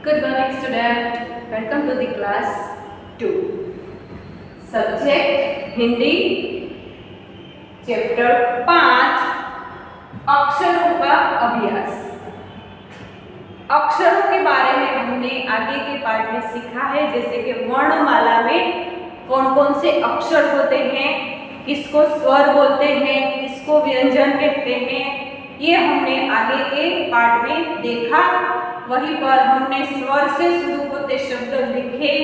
Good morning, student. Welcome to the class 2. Subject Hindi, chapter 5 अक्षरों का अभ्यास। अक्षरों के बारे में हमने आगे के पार्ट में सीखा है, जैसे कि वर्णमाला में कौन कौन से अक्षर होते हैं, किसको स्वर बोलते हैं, किसको व्यंजन कहते हैं, ये हमने आगे के पार्ट में देखा। वहीं पर हमने स्वर से शुरू होते शब्द लिखे,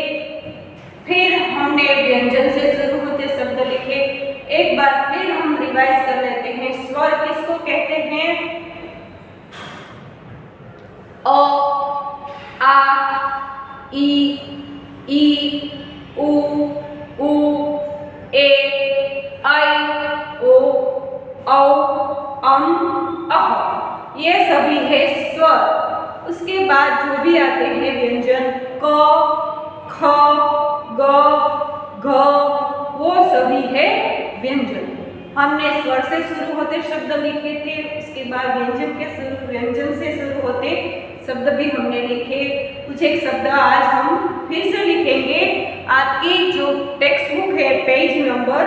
फिर हमने व्यंजन से शुरू होते शब्द लिखे। एक बार फिर हम रिवाइज कर लेते हैं। स्वर किसको कहते हैं? अ, आ, ई, उ, ए, ऐ, ओ, औ, अह, ये सभी है स्वर। उसके बाद जो भी आते हैं व्यंजन क, ख, ग, घ, वो सभी है व्यंजन। हमने स्वर से शुरू होते शब्द लिखे थे, उसके बाद व्यंजन से शुरू होते शब्द भी हमने लिखे। कुछ एक शब्द आज हम फिर से लिखेंगे। आपकी जो टेक्स्ट बुक है पेज नंबर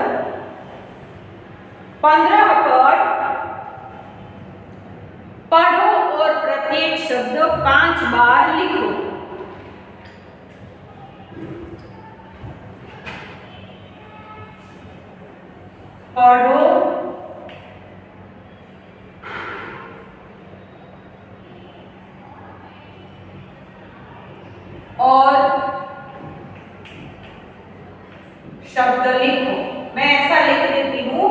15 पर पढ़ो और प्रत्येक शब्द 5 बार लिखो। पढ़ो और शब्द लिखो। मैं ऐसा लिख देती हूँ,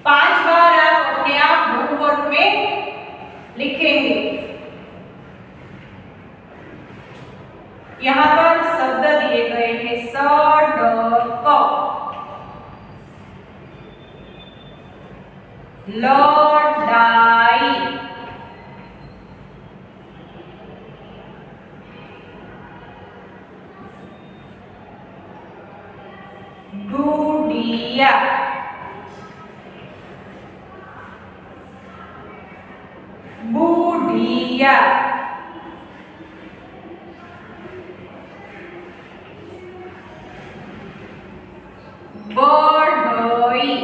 5 बार आप अपने आप होमवर्क में लिखेंगे। यहाँ पर शब्द दिए गए हैं स, ड, क, लड़ाई, गुड़िया, बुढ़िया, बढ़ई,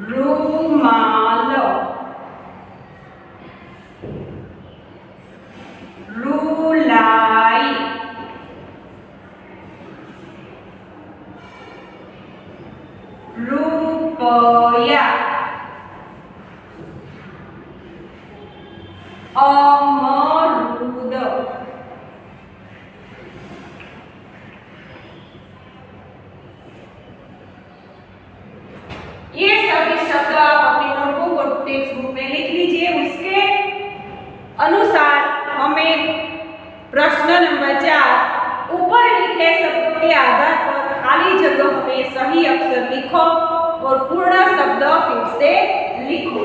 रुमाल, रुलाई, रुपया, अमरूद, ये सभी शब्द आप अपनी नोटबुक और टेक्स्ट बुक में लिख लीजिए। उसके अनुसार हमें प्रश्न नंबर 4 ऊपर लिखे शब्दों के आधार पर खाली जगह में सही अक्षर लिखो और पूर्ण शब्द फिर से लिखो।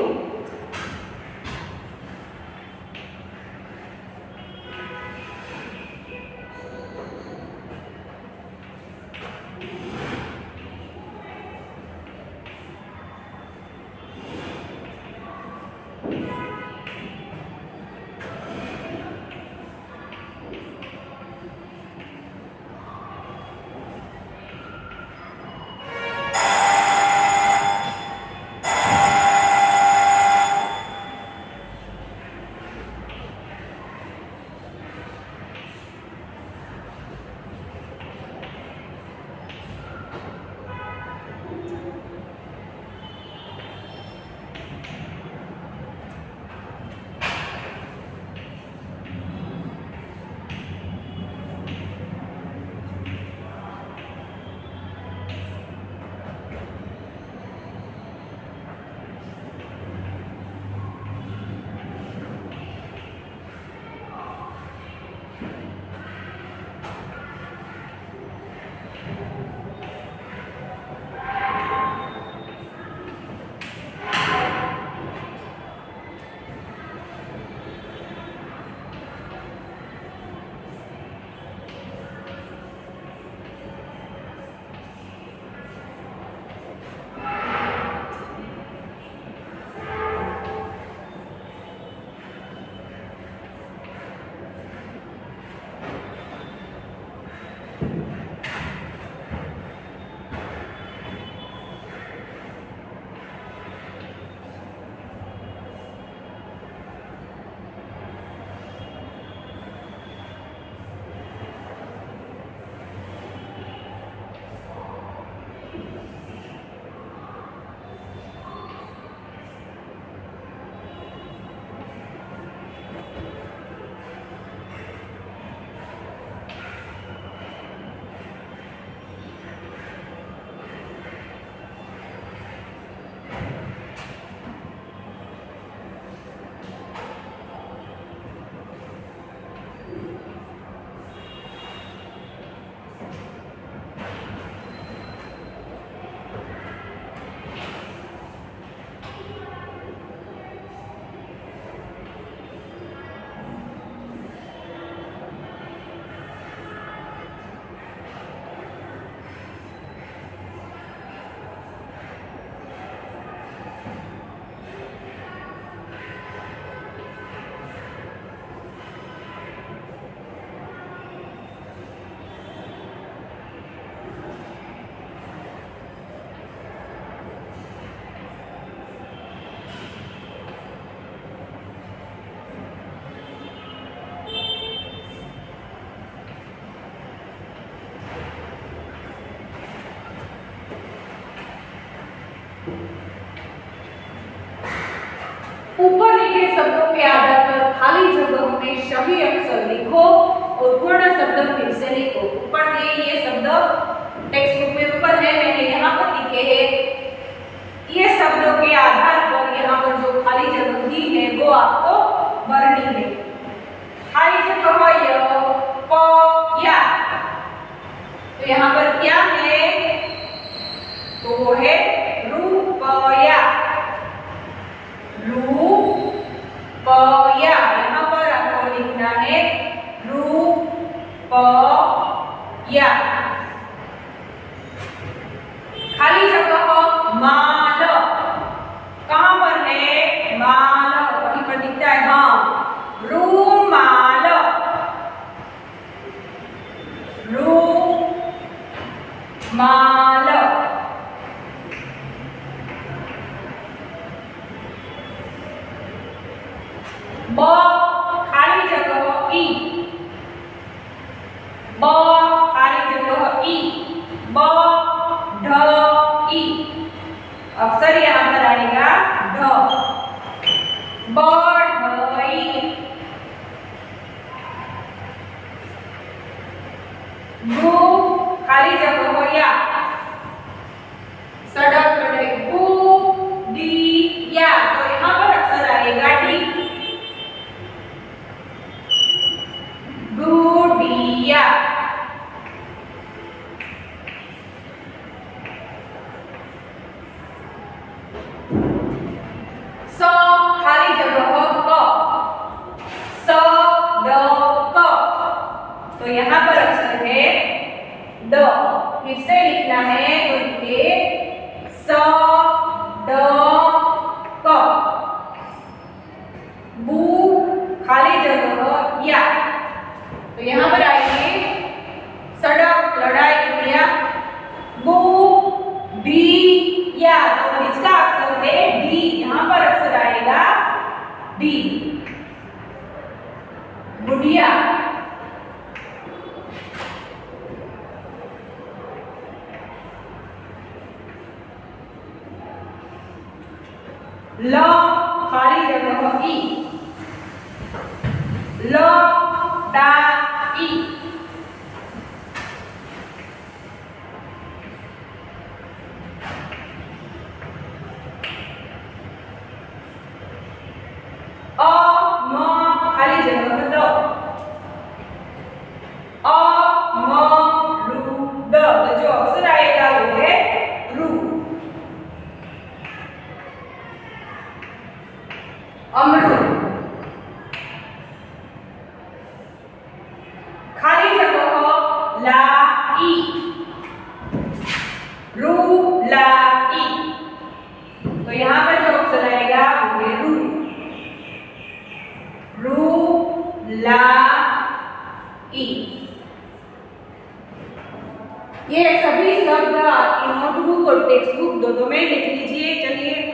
ऊपर लिखे शब्दों के आधार पर खाली जगहों में सही अक्षर लिखो और पूर्ण शब्द फिर से लिखो। ऊपर ये शब्द टेक्स्ट बुक में ऊपर है, मैंने यहाँ पर लिखे हैं। ये शब्दों के आधार पर यहाँ पर जो खाली जगह दी है वो आपको भरनी है। खाली जगह य प या, तो यहाँ पर क्या है, तो वो है रुपया। रुपया, यहाँ पर आपको लिखना है रुपया। खाली जगह माल, कहाँ पर है माल, वहीं पर दिखता है, हाँ रुमाल। रुमाल। ब खाली जगह ई, ब खाली जगह ई, ब ढ ई, अक्षर यहाँ पर आएगा ढ, बढ़ई। गु खाली जगह या, सड़क लड़ाई, गु डी या, तो यहाँ पर अक्षर आएगा डी, गुड़िया। स खाली जगह क, स ड क, तो यहाँ पर अक्षर है ड, फिर से लिखना है तो लिखिए स ड क। बू खाली जगह या, तो यहाँ पर आइए सड़क लड़ाई किया, बू डी या, तो इसका अक्षर है डी, यहाँ पर अक्षर आएगा डी, बुढ़िया। ल खाली जगह ई, ल डा ई, अ म खाली जगह द, अ म रु द, तो जो अक्षर आएगा वो है रु। अमरूद खाली जगह ला ई, रू ला ई, तो यहाँ पर जो अक्षर आएगा वो है रू, रू ला ई। ये सभी शब्द आपकी नोटबुक और टेक्स्ट बुक दोनों में लिख लीजिए। चलिए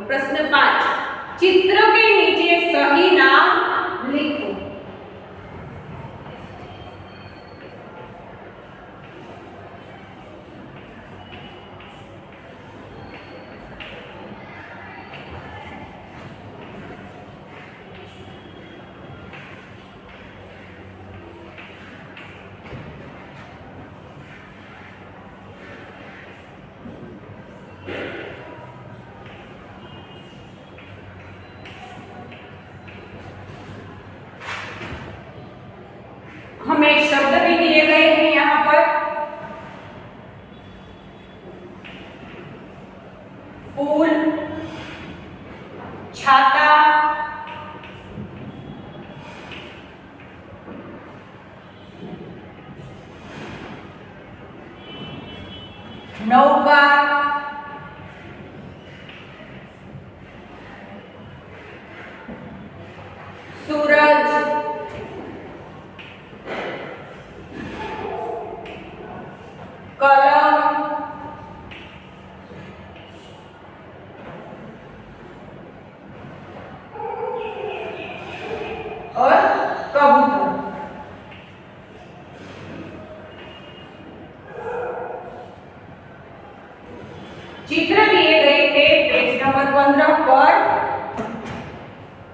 प्रश्न 5, चित्र के नीचे सही नाम लिखो। फूल, छाता, नौका, सूरज, कलम, और कबूतर। चित्र दिए गए थे पेज नंबर 15 पर।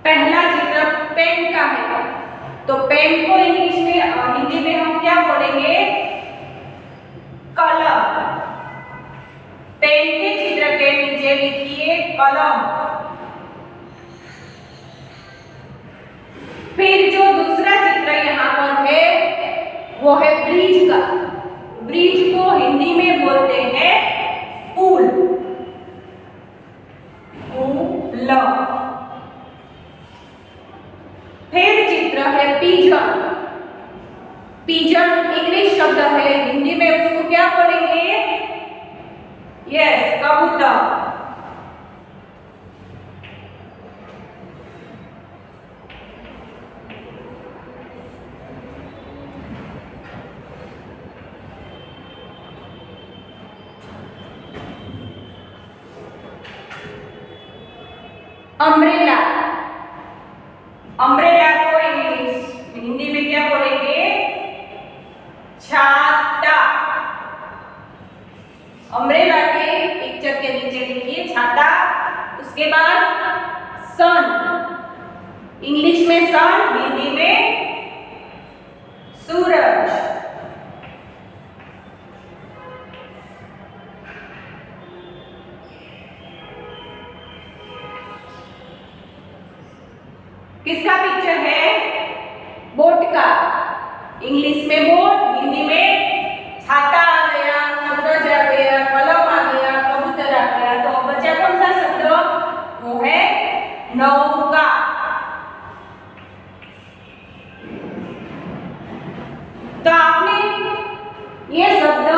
पहला चित्र पेन का है, तो पेन को इंग्लिश में और हिंदी में हम क्या बोलेंगे? कलम। पेन के चित्र के नीचे लिखिए कलम। फिर जो दूसरा चित्र यहाँ पर है वो है ब्रिज का। ब्रिज को हिंदी में बोलते हैं पुल। पुल। फिर चित्र है पिजन। पिजन इंग्लिश शब्द है, हिंदी में उसको क्या बोलेंगे? यस, कबूतर। अम्ब्रेला। अम्ब्रेला को इंग्लिश हिंदी में क्या बोलेंगे? छाता। अम्ब्रेला के पिक्चर के नीचे लिखिए छाता। उसके बाद सन। इंग्लिश में सन, हिंदी में सूरज। किसका पिक्चर है? बोट का। इंग्लिश में बोट, हिंदी में छाता आ गया, सूरज आ गया, कलम आ गया, कबूतर आ गया। तो अब बचा कौन सा शब्द? वो है नौका। तो आपने ये शब्द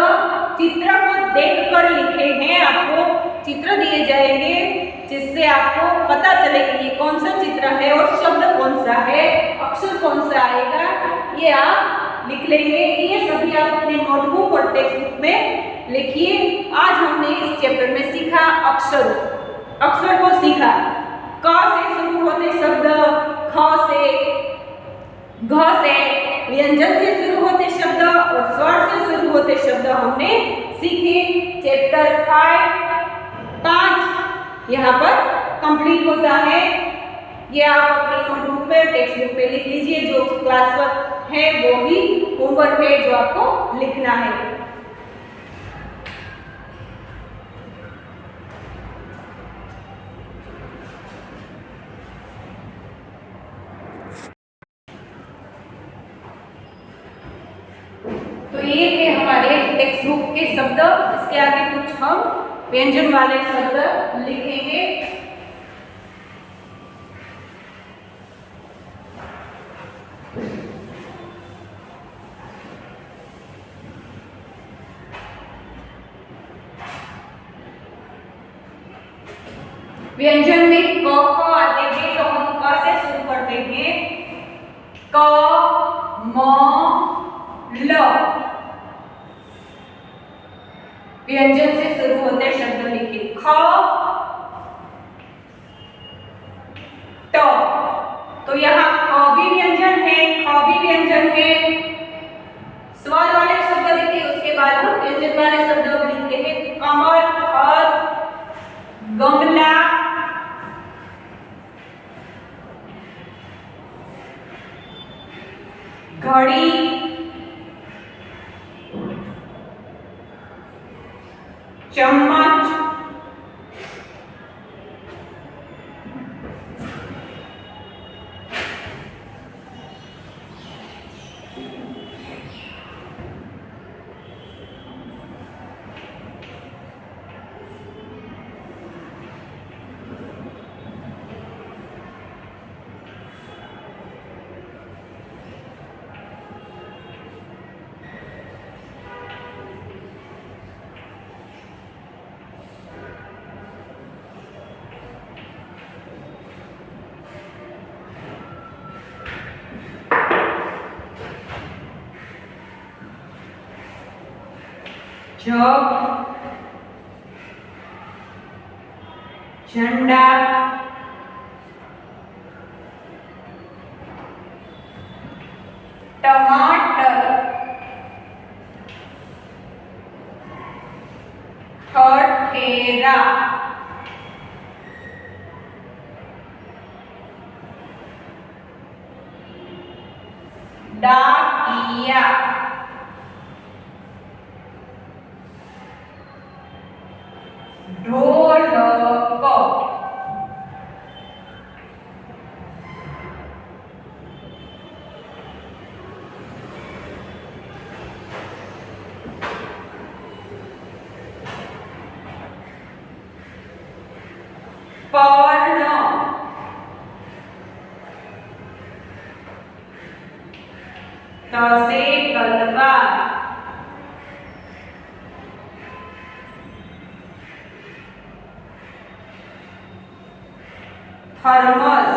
चित्र को देखकर लिखे हैं। आपको चित्र दिए जाएंगे जिससे आपको पता चले कि ये कौन सा चित्र है और शब्द कौन सा है, अक्षर कौन सा आएगा, ये आप लिख लेंगे। ये सभी आप अपने नोटबुक और टेक्स्ट बुक में लिखिए। आज हमने इस चैप्टर में सीखा अक्षर। अक्षर को सीखा। क से शुरू होते शब्द, ख से, घ से, व्यंजन से शुरू होते शब्द और स्वर से शुरू होते शब्द हमने सीखे। चैप्टर 5 यहाँ पर कंप्लीट होता है। ये आप अपनी नोटबुक पे, टेक्स्ट बुक पे लिख लीजिए। जो क्लास वर्क है वो भी होमवर्क है जो आपको लिखना है। तो ये थे हमारे टेक्स्ट बुक के शब्द। इसके आगे कुछ हम व्यंजन वाले शब्द लिखेंगे। व्यंजन में क ख आते हैं तो हम क से शुरू करते हैं। क म ल। व्यंजन से शुरू होते शब्द लिखिए। ख ट। तो यहाँ क भी व्यंजन है, ख भी व्यंजन है। स्वर वाले शब्द लिखिए, उसके बाद हम व्यंजन वाले शब्द लिखते हैं। कमल, खत, गमला, घड़ी, चम्मच, जग, झंडा, टमाटर, ठठेरा, डाकिया, ढोलक, पर्ण, त से तलवार, थर्मस,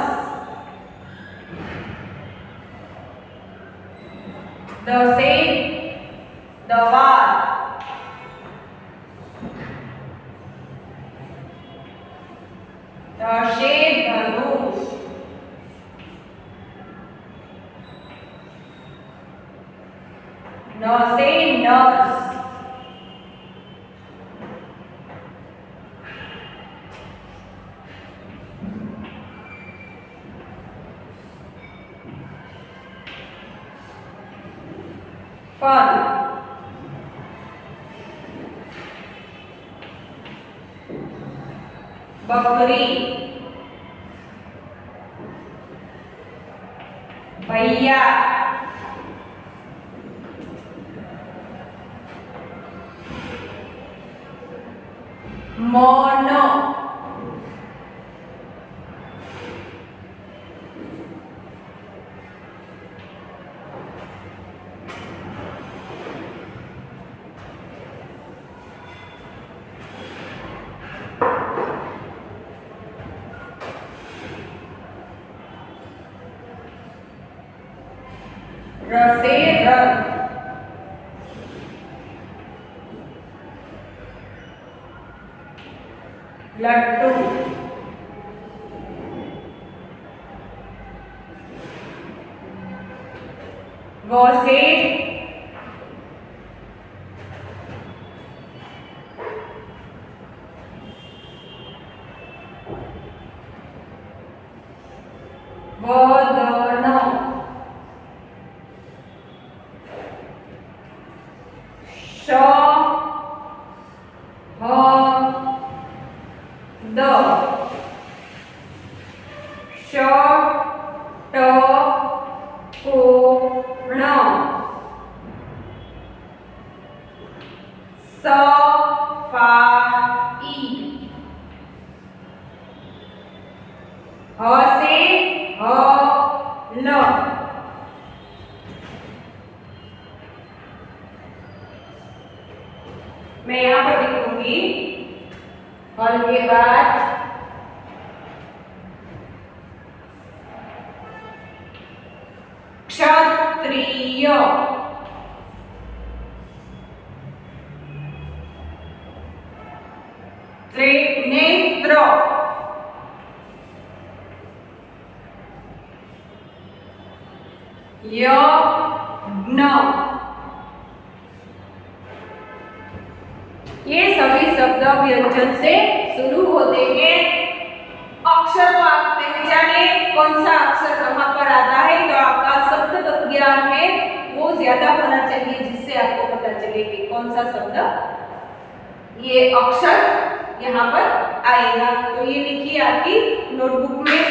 द से दवार, ध से धनुष, न से नस, फल, बकरी, भैया, मोनो, र से रथ, लड्डू, व से वदन, श ह द, ष ट कोण, सफाई, ह से हल, मैं यहाँ पर लिखूंगी हल के बाद क्षत्रिय, नेत्र, यज्ञ। ये सभी शब्द व्यंजन से शुरू होते हैं। अक्षर को आप पहचाने कौन सा अक्षर कहाँ पर आता है, तो आपका शब्द ज्ञान है वो ज्यादा होना चाहिए, जिससे आपको पता चले कि कौन सा शब्द ये अक्षर यहाँ पर आएगा। तो ये लिखिए आपकी नोटबुक में।